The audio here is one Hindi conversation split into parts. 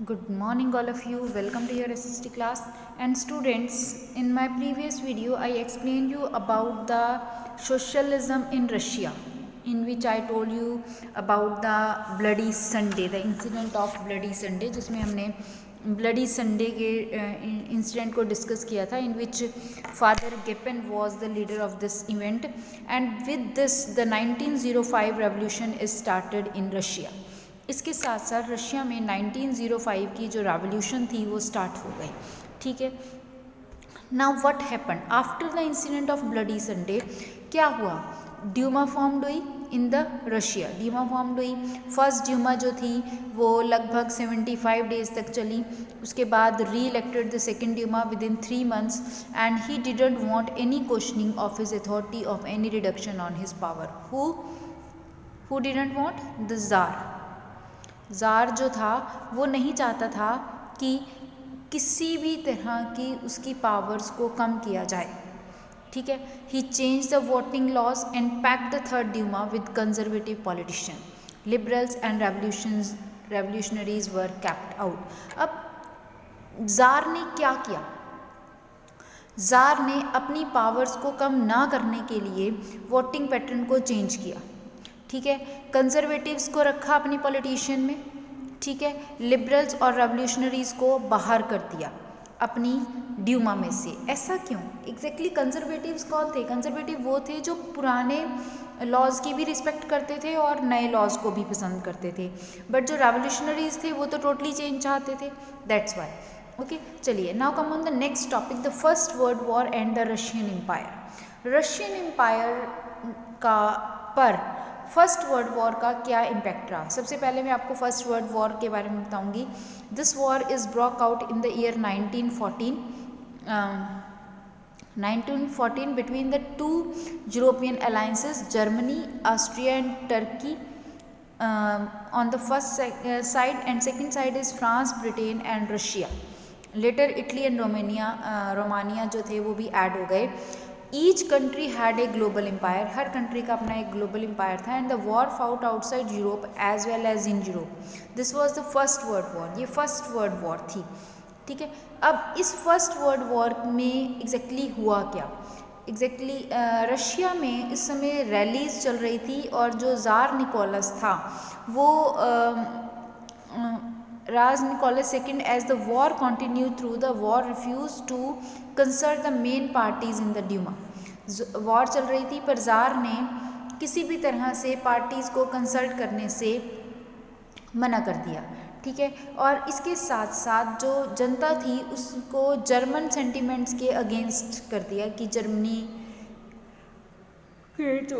Good morning all of you. Welcome to your SST class. And students, in my previous video I explained you about the socialism in Russia, in which I told you about the Bloody Sunday, the incident of Bloody Sunday, जिसमें हमने ब्लडी संडे के इंसिडेंट को डिस्कस किया था, in which father Gapon was the leader of this event and with this the 1905 revolution is started in Russia. इसके साथ साथ रशिया में 1905 की जो रेवोल्यूशन थी वो स्टार्ट हो गई. ठीक है. Now what happened after the incident of bloody Sunday? क्या हुआ? ड्यूमा फॉर्म्ड हुई in the Russia. Duma formed हुई. फर्स्ट ड्यूमा जो थी वो लगभग 75 डेज तक चली. उसके बाद reelected the second Duma within 3 months and he didn't want any questioning of his authority of any reduction on his power. Who didn't want? The tsar. Tsar जो था वो नहीं चाहता था कि किसी भी तरह की उसकी पावर्स को कम किया जाए. ठीक है. He change the voting laws and pack the third Duma with conservative politician. Liberals and revolutionaries were kept out. अब ज़ार ने क्या किया? ज़ार ने अपनी पावर्स को कम ना करने के लिए वोटिंग पैटर्न को चेंज किया. ठीक है. कंजर्वेटिव्स को रखा अपनी पॉलिटिशियन में. ठीक है. लिबरल्स और रेवोल्यूशनरीज को बाहर कर दिया अपनी ड्यूमा में से. ऐसा क्यों? एग्जैक्टली कंजर्वेटिव्स कौन थे? कंजर्वेटिव वो थे जो पुराने लॉज की भी रिस्पेक्ट करते थे और नए लॉज को भी पसंद करते थे. बट जो रेवोल्यूशनरीज थे वो तो टोटली चेंज चाहते थे. That's why. ओके. चलिए, now come on the next topic, the first world war and the Russian empire. Russian empire का पर फर्स्ट वर्ल्ड वॉर का क्या इम्पैक्ट रहा? सबसे पहले मैं आपको फर्स्ट वर्ल्ड वॉर के बारे में बताऊंगी. This war is broke out in the year 1914 between the two European alliances, Germany, Austria and Turkey on the first side and second side is France, Britain and Russia. Later Italy and Romania जो थे वो भी ऐड हो गए. Each country had a global empire. हर कंट्री का अपना एक ग्लोबल एम्पायर था. And the war fought outside Europe as well as in Europe. This was the first world war. ये फर्स्ट वर्ल्ड वॉर थी. ठीक है. अब इस फर्स्ट वर्ल्ड वॉर में एग्जैक्टली हुआ क्या? एग्जैक्टली रशिया में इस समय रैलीज चल रही थी और जो ज़ार निकोलस था वो Ras Nicholas II, as the war continued through the war, refused to consult the main parties in the Duma. War चल रही थी पर ज़ार ने किसी भी तरह से पार्टीज़ को कंसल्ट करने से मना कर दिया. ठीक है. और इसके साथ साथ जो जनता थी उसको जर्मन सेंटिमेंट्स के अगेंस्ट कर दिया कि जर्मनी के जो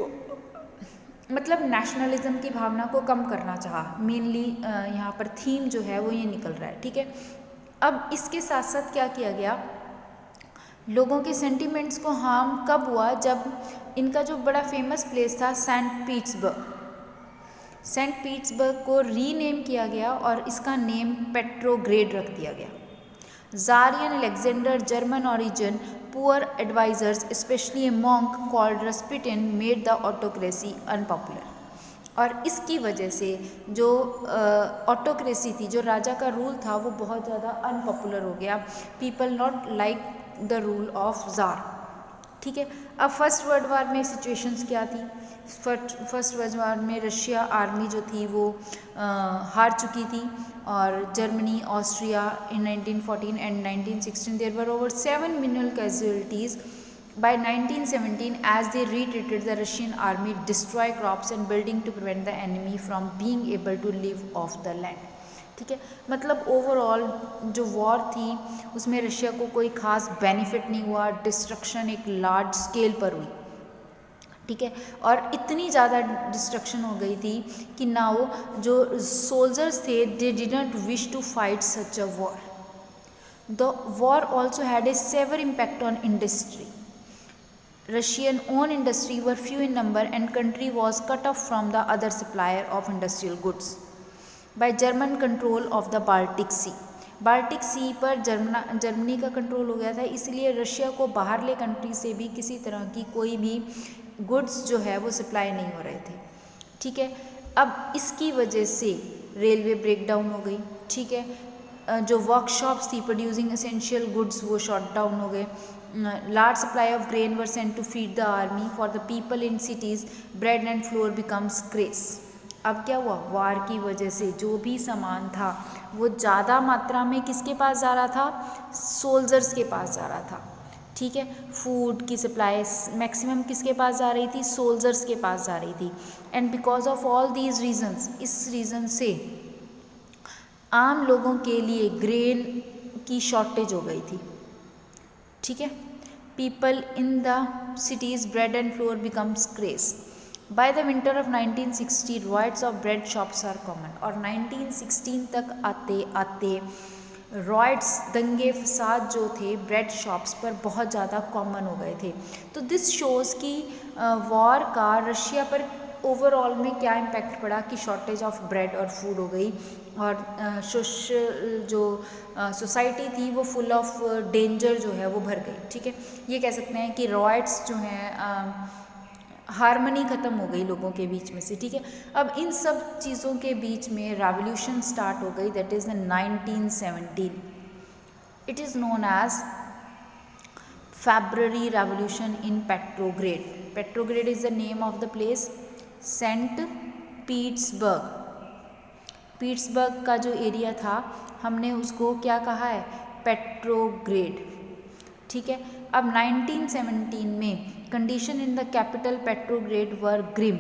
मतलब नेशनलिज्म की भावना को कम करना चाहा. मेनली यहाँ पर थीम जो है वो ये निकल रहा है. ठीक है. अब इसके साथ साथ क्या किया गया? लोगों के सेंटिमेंट्स को हार्म कब हुआ? जब इनका जो बड़ा फेमस प्लेस था सेंट पीटर्सबर्ग को रीनेम किया गया और इसका नेम पेट्रोग्रेड रख दिया गया. Tsarian Alexander, German origin, poor advisors, especially a monk called Rasputin, made the autocracy unpopular. और इसकी वजह से जो ऑटोक्रेसी थी, जो राजा का रूल था, वो बहुत ज़्यादा अनपॉपुलर हो गया. People not like the rule of tsar. ठीक है. अब फर्स्ट वर्ल्ड वॉर में सिचुएशंस क्या थी? फर्स्ट वर्ल्ड वॉर में रशिया आर्मी जो थी वो हार चुकी थी और Germany, Austria in 1914 and 1916 there were over 7 million casualties. By 1917, as they retreated, the Russian army destroyed crops and buildings to prevent the enemy from being able to live off the land. ठीक है. मतलब ओवरऑल जो वॉर थी उसमें रशिया को कोई खास बेनिफिट नहीं हुआ. डिस्ट्रक्शन एक लार्ज स्केल पर हुई. ठीक है. और इतनी ज़्यादा डिस्ट्रक्शन हो गई थी कि नाउ जो सोल्जर्स थे they didn't wish to fight such a war. The war also had a severe impact on industry. Russian own industry were few in number and country was cut off from the other supplier of industrial goods by German control of the Baltic Sea. Baltic Sea पर जर्मनी का कंट्रोल हो गया था, इसलिए रशिया को बाहरले कंट्री से भी किसी तरह की कोई भी गुड्स जो है वो सप्लाई नहीं हो रहे थे. ठीक है. अब इसकी वजह से रेलवे ब्रेक डाउन हो गई. ठीक है. जो वर्कशॉप्स थी प्रोड्यूसिंग एसेंशियल गुड्स वो शॉट डाउन हो गए. Large supply of grain were sent to feed the army for the people in cities. Bread and flour becomes scarce. अब क्या हुआ, वार की वजह से जो भी सामान था वो ज़्यादा मात्रा में किसके पास जा रहा था, सोल्जर्स के पास जा रहा था. ठीक है, फूड की सप्लाई मैक्सिमम किसके पास जा रही थी, सोल्जर्स के पास जा रही थी. And because of all these reasons, इस रीज़न से आम लोगों के लिए ग्रेन की शॉर्टेज हो गई थी. ठीक है, people in the cities bread and flour becomes scarce. By the winter of 1960 riots of bread shops are common. और 1916 तक आते आते रॉयट्स, दंगे फसाद जो थे ब्रेड शॉप्स पर बहुत ज़्यादा कॉमन हो गए थे. तो दिस शोज़ कि वॉर का रशिया पर ओवरऑल में क्या इम्पैक्ट पड़ा कि शॉर्टेज ऑफ ब्रेड और फूड हो गई और सोशल जो सोसाइटी थी वो फुल ऑफ डेंजर जो है वो भर गई. ठीक है, ये कह सकते हैं कि रॉयट्स जो हैं हारमनी ख़त्म हो गई लोगों के बीच में से. ठीक है, अब इन सब चीज़ों के बीच में रेवोल्यूशन स्टार्ट हो गई, that is in 1917. It is known as February revolution in Petrograd. Petrograd is the name of the place. Saint Petersburg, Petersburg का जो एरिया था हमने उसको क्या कहा है, पेट्रोग्रेड. ठीक है, अब 1917 में condition in the capital Petrograd were grim.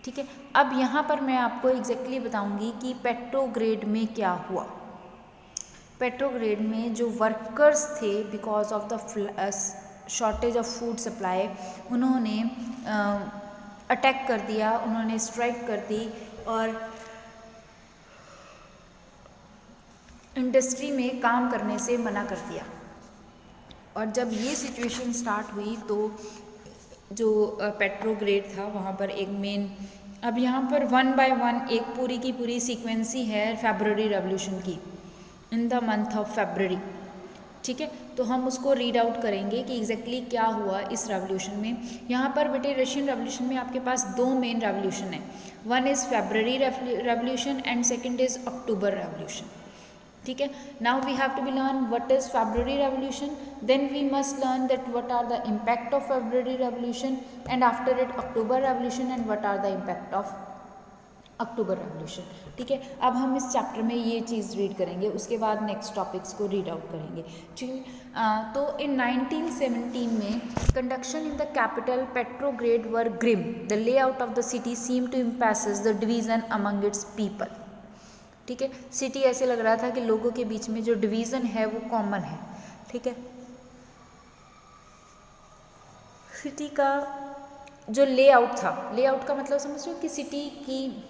ठीक है, अब यहाँ पर मैं आपको एग्जैक्टली बताऊंगी कि पेट्रोग्रेड में क्या हुआ. पेट्रोग्रेड में जो वर्कर्स थे because of the shortage of food supply, उन्होंने अटैक कर दिया, उन्होंने स्ट्राइक कर दी और इंडस्ट्री में काम करने से मना कर दिया. और जब ये सिचुएशन स्टार्ट हुई तो जो पेट्रोग्रेड था वहाँ पर एक मेन, अब यहाँ पर वन बाय वन एक पूरी की पूरी सीक्वेंसी है फेब्रुअरी रेवोल्यूशन की in the month of February. ठीक है, तो हम उसको रीड आउट करेंगे कि एग्जैक्टली क्या हुआ इस रेवोल्यूशन में. यहाँ पर बेटे रशियन रेवोल्यूशन में आपके पास दो मेन रेवोल्यूशन है. One is February revolution and second is October revolution. ठीक है, now we have to be learn what is February revolution, then we must learn that what are the impact of February revolution and after it October revolution and what are the impact of October revolution. ठीक है, अब हम इस चैप्टर में ये चीज़ रीड करेंगे, उसके बाद नेक्स्ट टॉपिक्स को रीड आउट करेंगे. ठीक है, तो इन 1917 में condition in the capital Petrograd were grim. The layout of the city seem to emphasise the division among its people. ठीक है, सिटी ऐसे लग रहा था कि लोगों के बीच में जो डिवीज़न है वो कॉमन है. ठीक है, सिटी का जो लेआउट था, लेआउट का मतलब समझ रहे हो कि सिटी की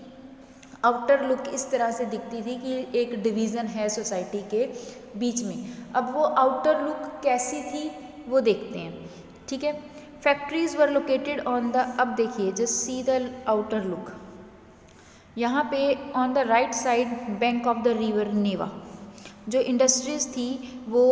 आउटर लुक इस तरह से दिखती थी कि एक डिवीज़न है सोसाइटी के बीच में. अब वो आउटर लुक कैसी थी वो देखते हैं. ठीक है, factories were located on the, अब देखिए just see the outer look. यहाँ पे on the right side bank of the river Neva, जो इंडस्ट्रीज़ थी वो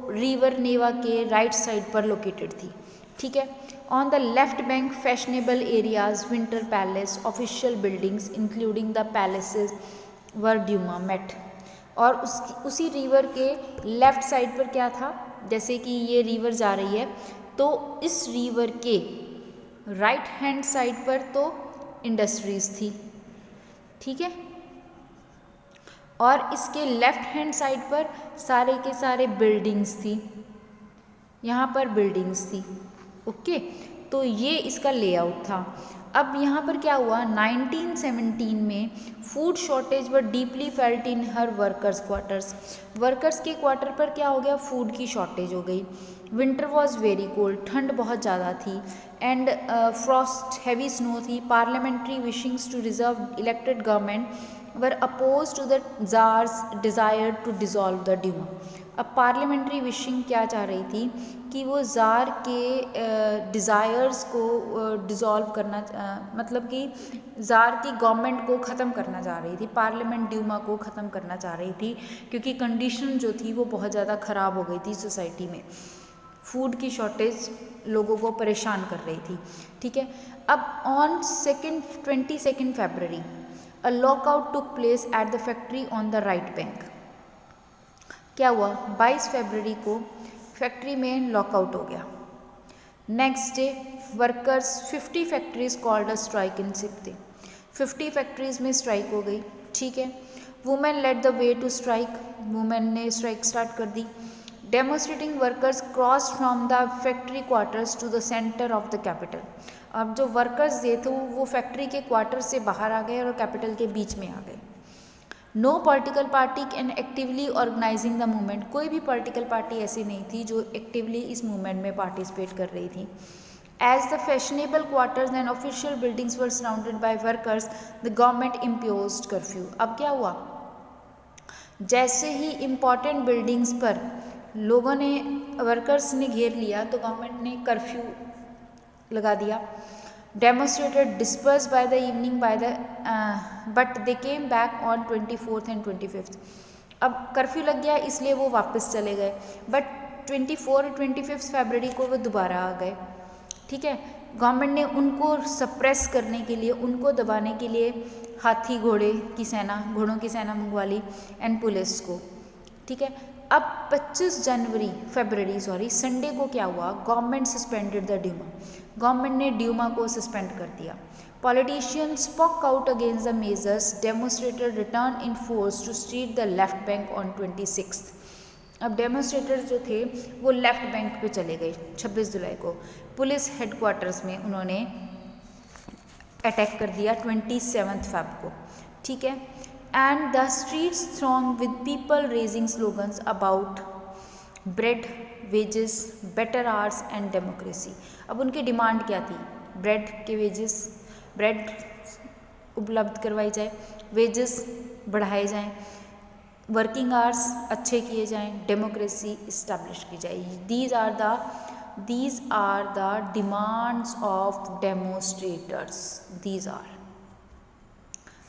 रिवर नेवा के राइट साइड पर लोकेटेड थी. ठीक है, on the left bank fashionable areas, winter palace, official buildings including the palaces where Duma met. और उसी रिवर के लेफ्ट साइड पर क्या था, जैसे कि ये रिवर जा रही है तो इस रिवर के राइट हैंड साइड पर तो इंडस्ट्रीज़ थी. ठीक है, और इसके लेफ्ट हैंड साइड पर सारे के सारे बिल्डिंग्स थी, यहाँ पर बिल्डिंग्स थी. ओके, तो ये इसका लेआउट था. अब यहाँ पर क्या हुआ, 1917 में food shortage were deeply felt in her workers quarters. Workers के क्वार्टर पर क्या हो गया, फूड की शॉर्टेज हो गई. विंटर वॉज वेरी कोल्ड, ठंड बहुत ज़्यादा थी. एंड फ्रॉस्ट, हैवी स्नो थी. Parliamentary wishings to reserve elected government were oppose to the tsar's desire to dissolve the Duma. अब पार्लियामेंट्री विशिंग क्या चाह रही थी कि वो ज़ार के डिज़ायर्स को डिज़ोल्व करना, मतलब कि ज़ार की गवर्नमेंट को ख़त्म करना चाह रही थी, पार्लियामेंट ड्यूमा को ख़त्म करना चाह रही थी, क्योंकि कंडीशन जो थी वो बहुत ज़्यादा ख़राब हो गई थी सोसाइटी में. फूड की शॉर्टेज लोगों को परेशान कर रही थी. ठीक है, अब on 22 February a lockout took place at the factory on the right bank. क्या हुआ, 22 फरवरी को फैक्ट्री में लॉकआउट हो गया। Next day workers 50 factories called a strike in sympathy, 50 factories में स्ट्राइक हो गई। ठीक है, women led the way to strike, women ने स्ट्राइक स्टार्ट कर दी। Demonstrating workers crossed from the factory quarters to the centre of the capital. अब जो वर्कर्स थे तो वो फैक्ट्री के क्वार्टर से बाहर आ गए और कैपिटल के बीच में आ गए। No political party can actively organising the movement, कोई भी पॉलिटिकल पार्टी ऐसी नहीं थी जो एक्टिवली इस मूवमेंट में पार्टिसिपेट कर रही थी। As the fashionable quarters and official buildings were surrounded by workers, the government imposed curfew. अब क्या हुआ, जैसे ही इम्पॉर्टेंट बिल्डिंग्स पर लोगों ने, वर्कर्स ने घेर लिया तो गवर्नमेंट ने कर्फ्यू लगा दिया। Demonstrated dispersed by the evening but they came back on 24th and 25th। अब कर्फ्यू लग गया इसलिए वो वापस चले गए, बट 24 और 25 फरवरी को वो दोबारा आ गए। ठीक है, गवर्नमेंट ने उनको सप्रेस करने के लिए, उनको दबाने के लिए हाथी घोड़ों की सेना मंगवा ली एंड पुलिस को। ठीक है, अब 25 फरवरी संडे को क्या हुआ, government suspended the Duma, government ने ड्यूमा को सस्पेंड कर दिया। Politicians spoke out against the measures, demonstrator return in force to street the left bank on 26। अब डेमोस्ट्रेटर्स जो थे वो लेफ्ट बैंक पे चले गए 26 जुलाई को, पुलिस हेडक्वार्टर्स में उन्होंने अटैक कर दिया 27 फेब को। ठीक है, and the streets throng with people raising slogans about bread, wages, better hours and democracy. अब उनकी डिमांड क्या थी, ब्रेड के वेजेस, ब्रेड उपलब्ध करवाई जाए, वेजेस बढ़ाए जाएं, वर्किंग आवर्स अच्छे किए जाएं, डेमोक्रेसी इस्टेब्लिश की जाए। these are the demands of demonstrators. These are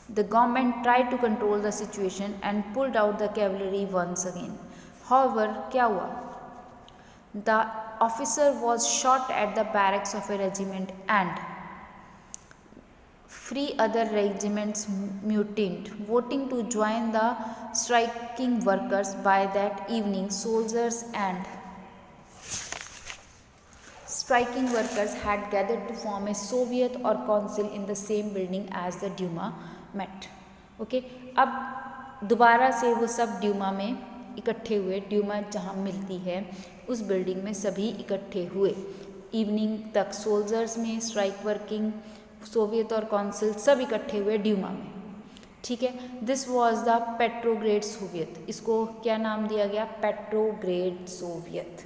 the government tried to control the situation and pulled out the cavalry once again. However, क्या हुआ, the officer was shot at the barracks of a regiment and three other regiments mutinied, voting to join the striking workers. By that evening, soldiers and striking workers had gathered to form a Soviet or council in the same building as the Duma met. Okay, अब दोबारा से वो सब ड्यूमा में इकट्ठे हुए, ड्यूमा जहाँ मिलती है उस बिल्डिंग में सभी इकट्ठे हुए। इवनिंग तक सोल्जर्स में, स्ट्राइक वर्किंग, सोवियत और काउंसिल सब इकट्ठे हुए ड्यूमा में। ठीक है, दिस वॉज द पेट्रोग्रेड सोवियत, इसको क्या नाम दिया गया, पेट्रोग्रेड सोवियत।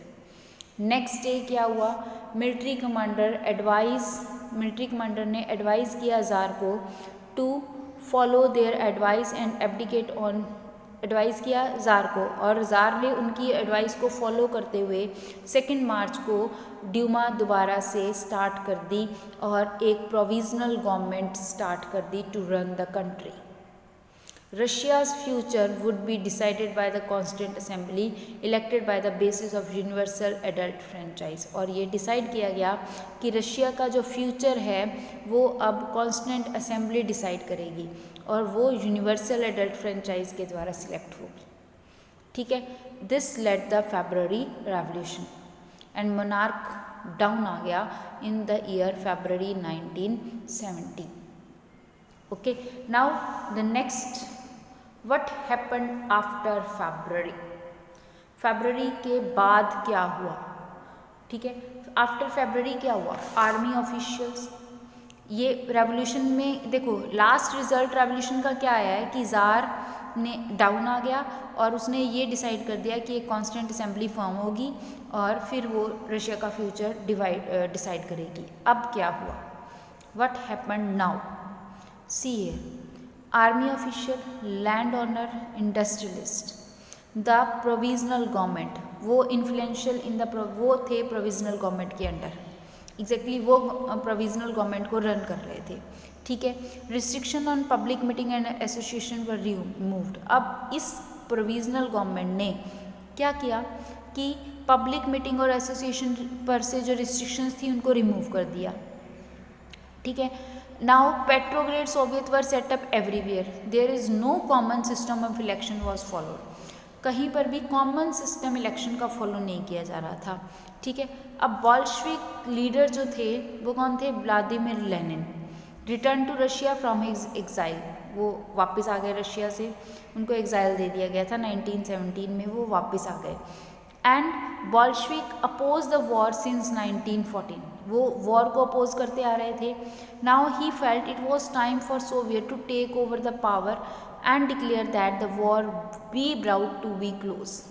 नेक्स्ट डे क्या हुआ, मिलिट्री कमांडर ने एडवाइस किया जार को to follow their advice and abdicate on, advice किया जार को और जार ने उनकी एडवाइस को फॉलो करते हुए 2 मार्च को ड्यूमा दोबारा से स्टार्ट कर दी और एक प्रोविजनल गवर्नमेंट स्टार्ट कर दी to run the country. Russia's future would be decided by the Constituent Assembly elected by the basis of universal adult franchise। और ये डिसाइड किया गया कि रशिया का जो फ्यूचर है वो अब कॉन्स्टिट्यूंट असेंबली डिसाइड करेगी और वो यूनिवर्सल एडल्ट फ्रेंचाइज के द्वारा सिलेक्ट होगी। ठीक है, this led the February revolution and monarch down आ गया in the year February 1970। Okay, now the next, What happened after February? फरवरी के बाद क्या हुआ? ठीक है, आफ्टर फरवरी क्या हुआ, आर्मी ऑफिशियल्स, ये रेवोल्यूशन में देखो लास्ट रिजल्ट रेवोल्यूशन का क्या आया है कि जार ने डाउन आ गया और उसने ये डिसाइड कर दिया कि एक कॉन्स्टिट्यूंट असेंबली फॉर्म होगी और फिर वो रशिया का फ्यूचर डिसाइड करेगी। अब क्या हुआ, what happened now, see here, army official, land owner, industrialist, the provisional government, वो इन्फ्लुएंशियल इन द, वो थे प्रोविजनल गवर्नमेंट के अंडर, एग्जैक्टली वो प्रोविजनल गवर्नमेंट को रन कर रहे थे। ठीक है, restriction on public meeting and association were removed. अब इस प्रोविजनल गवर्नमेंट ने क्या किया कि पब्लिक मीटिंग और एसोसिएशन पर से जो रिस्ट्रिक्शंस थी उनको रिमूव कर दिया। ठीक है, now Petrograd Soviet were set up everywhere, there is no common system of election was followed। कहीं पर भी कॉमन सिस्टम इलेक्शन का फॉलो नहीं किया जा रहा था। ठीक है, अब बॉल्शविक लीडर जो थे वो कौन थे? Vladimir Lenin. Return to Russia from his exile, वो वापस आ गए रशिया से, उनको एग्जाइल दे दिया गया था 1917 में, वो वापस आ गए। And Bolshevik oppose the war since 1914, वो वॉर को अपोज करते आ रहे थे। Now he felt it was time for Soviet to take over the power and declare that the war be brought to be close,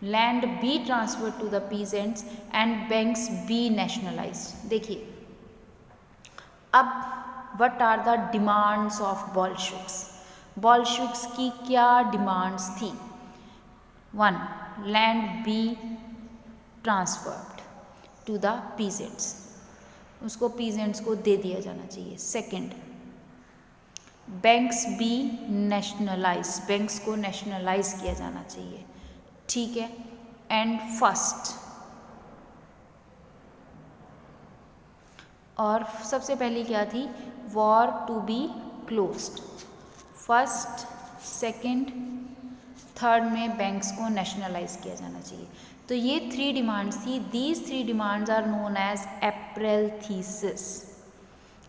land be transfer to the peasants and banks be nationalised. देखिए अब what are the demands of Bolsheviks? Bolsheviks की क्या डिमांड्स थी? 1. Land be transferred to the peasants, उसको पीजेंट्स को दे दिया जाना चाहिए। 2. बैंक्स बी नेशनलाइज, बैंक्स को नेशनलाइज किया जाना चाहिए। ठीक है, एंड फर्स्ट, और सबसे पहली क्या थी? War to be closed. First, second, third में बैंक्स को नेशनलाइज किया जाना चाहिए। तो ये 3 डिमांड्स थी। These 3 demands are known as April thesis.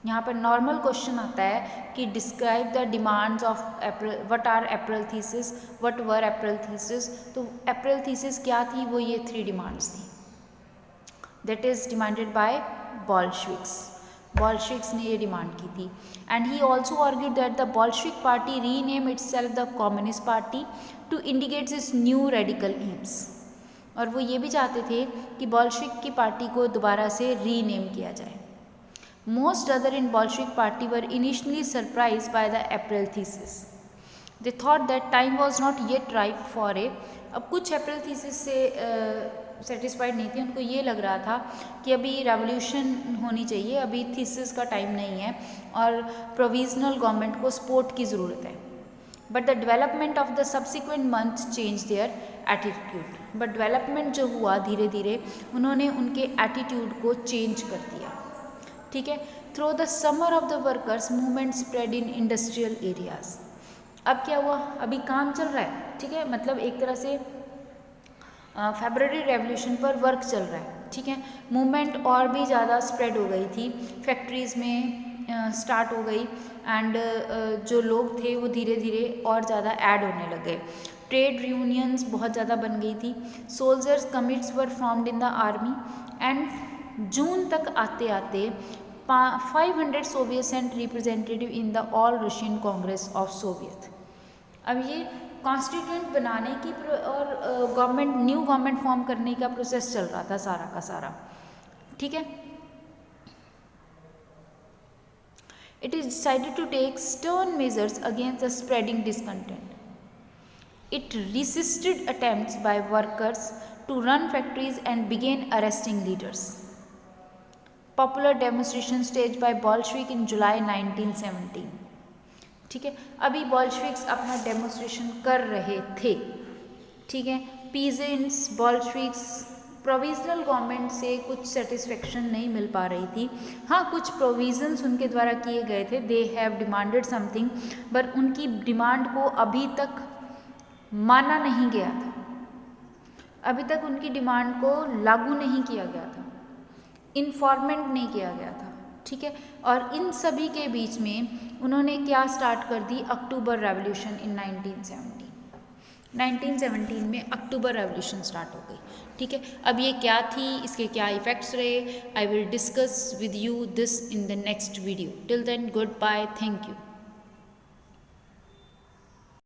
यहाँ पर नॉर्मल क्वेश्चन आता है कि describe the demands of April, what are April thesis, what were April thesis. तो अप्रैल थीसिस क्या थी? वो ये 3 डिमांड्स थी, that is demanded by Bolsheviks. Bolsheviks ने ये डिमांड की थी। And he also argued that the Bolshevik party rename itself the Communist party to indicate its new radical aims. और वो ये भी चाहते थे कि बॉल्शविक की पार्टी को दोबारा से रीनेम किया जाए। Most other in Bolshevik party were initially surprise by the April thesis, they thought that time was not yet ripe for a. अब कुछ अप्रैल थीसिस से सेटिस्फाइड नहीं थी, उनको ये लग रहा था कि अभी रेवोल्यूशन होनी चाहिए, अभी थीसिस का टाइम नहीं है और प्रोविजनल गवर्नमेंट को सपोर्ट की ज़रूरत है। But the development of the subsequent month change their attitude. But development जो हुआ धीरे धीरे, उन्होंने उनके एटीट्यूड को चेंज कर दिया। ठीक है, through the summer of the workers movement spread in industrial areas. अब क्या हुआ? अभी काम चल रहा है, ठीक है, मतलब एक तरह से फेब्रुअरी रेवोल्यूशन पर वर्क चल रहा है। ठीक है, मूवमेंट और भी ज़्यादा स्प्रेड हो गई थी, फैक्ट्रीज़ में स्टार्ट हो गई एंड जो लोग थे वो धीरे धीरे और ज़्यादा ऐड होने लग गए। ट्रेड यूनियंस बहुत ज़्यादा बन गई थी। Soldiers committees were formed in the army and June तक आते आते 500 Soviet sent representative in the all Russian congress of Soviet. अब ये कॉन्स्टिट्यूएंट बनाने की और गवर्नमेंट, न्यू गवर्नमेंट फॉर्म करने का प्रोसेस चल रहा था सारा का सारा। ठीक है, it is decided to take stern measures against the spreading discontent. It resisted attempts by workers to run factories and began arresting leaders. Popular demonstration staged by Bolshevik in July 1917. ठीक है, अभी बॉल्शविक्स अपना डेमोन्स्ट्रेशन कर रहे थे। ठीक है, पीजेंट्स, बॉल्शविक्स, प्रोविजनल गवर्नमेंट से कुछ सेटिस्फेक्शन नहीं मिल पा रही थी। हाँ, कुछ प्रोविजंस उनके द्वारा किए गए थे, they have demanded something, but उनकी डिमांड को अभी तक माना नहीं गया था, अभी तक उनकी डिमांड को लागू नहीं किया गया था, इन्फॉर्मेंट नहीं किया गया था। ठीक है, और इन सभी के बीच में उन्होंने क्या स्टार्ट कर दी? अक्टूबर रेवोल्यूशन इन 1917 में अक्टूबर रेवोल्यूशन स्टार्ट हो गई। ठीक है, अब ये क्या थी, इसके क्या इफेक्ट्स रहे, I will discuss with you this in the next video. Till then, good bye, thank you.